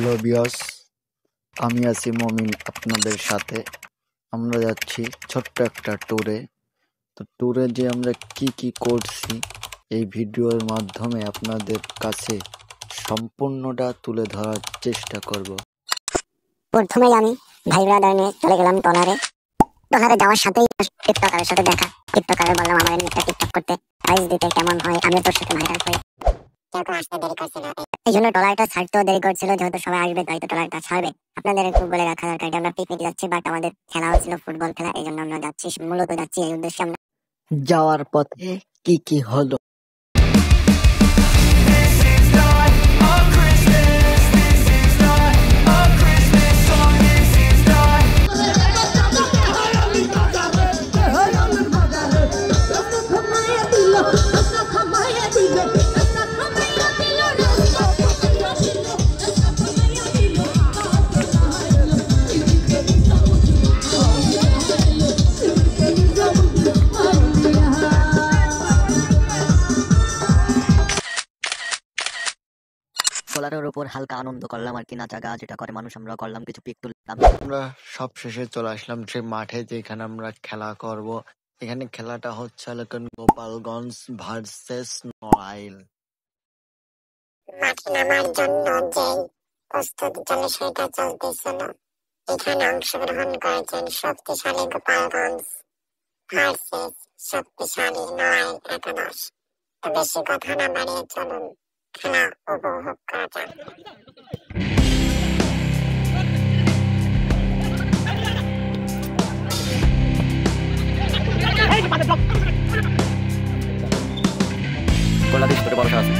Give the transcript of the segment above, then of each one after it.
Hello বিয়স, আমি আছি মমিন আপনাদের সাথে। আমরা যাচ্ছি ছোট্ট একটা ট্যুরে। তো ট্যুরে যে আমরা কি করছি এই ভিডিওর মাধ্যমে আপনাদের কাছে সম্পূর্ণটা তুলে ধরার চেষ্টা করব। প্রথমেই আমি ভাই ব্রাদার নিয়ে চলে গেলাম টলারে যাওয়ার সাথেই টিকটকারের সাথে দেখা। টিকটকারে বললাম আমার একটা টিকটক করতে, প্রাইজ দিতে কেমন হয়, আমি তোর সাথে ভাইরাল হই। কেউ আসতে দেরি করছিল, এই জন্য টলারটা ছাড়তেও দেরি করছিল। যেহেতু সবাই আসবে তাই তো টলারটা ছাড়বে। আপনাদের একটু বলে রাখা দরকার, আমরা পিকনিক যাচ্ছি, বাট আমাদের খেলা হচ্ছিল ফুটবল খেলা, এই জন্য আমরা যাচ্ছি, মূলত যাচ্ছি এই উদ্দেশ্যে। আমরা যাওয়ার পথে কি হলো সোলারের উপর হালকা আনন্দ করলাম আর কি, নাচা গা যেটা করে মানুষ, আমরা করলাম, কিছু পিক তুললাম। আমরা সব শেষে চলে আসলাম সেই মাঠে যেখানে আমরা খেলা করব। এখানে খেলাটা হচ্ছে গোপালগঞ্জ ভার্সেস নড়াইল। মাঠে নামার জন্য যে প্রস্তুতি জলাশয়টা চলতেছিল, এখানে অংশগ্রহণ করেছেন শক্তিশালী গোপালগঞ্জ ভার্সেস শক্তিশালী নড়াইল একাদশ। তো বেশি কথা না বাড়িয়ে চলুন খেলা উপভোগ করা যাক। বাংলাদেশ করে ভরসা আছে।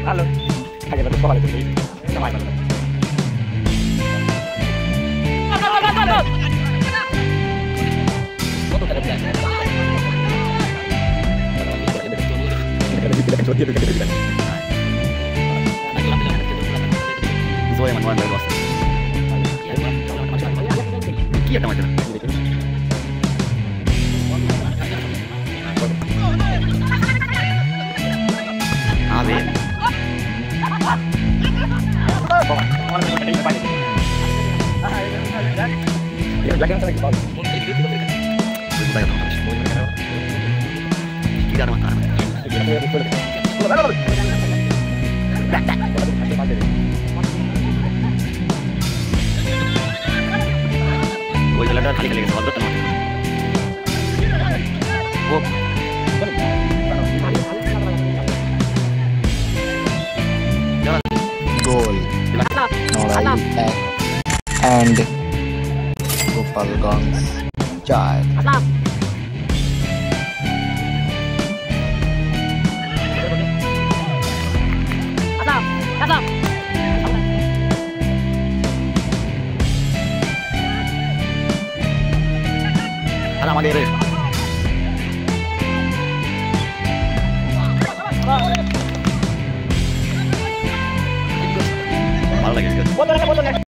Halo. Aja betul soal itu. Sama aja. Foto kada biasa. Itu yang manual dari luar. Kia teman-teman. Abe. Gue jalan kali ke soal teman. Goal Norail and Gopalganj Jai. Alam ada deh. Malah lagi.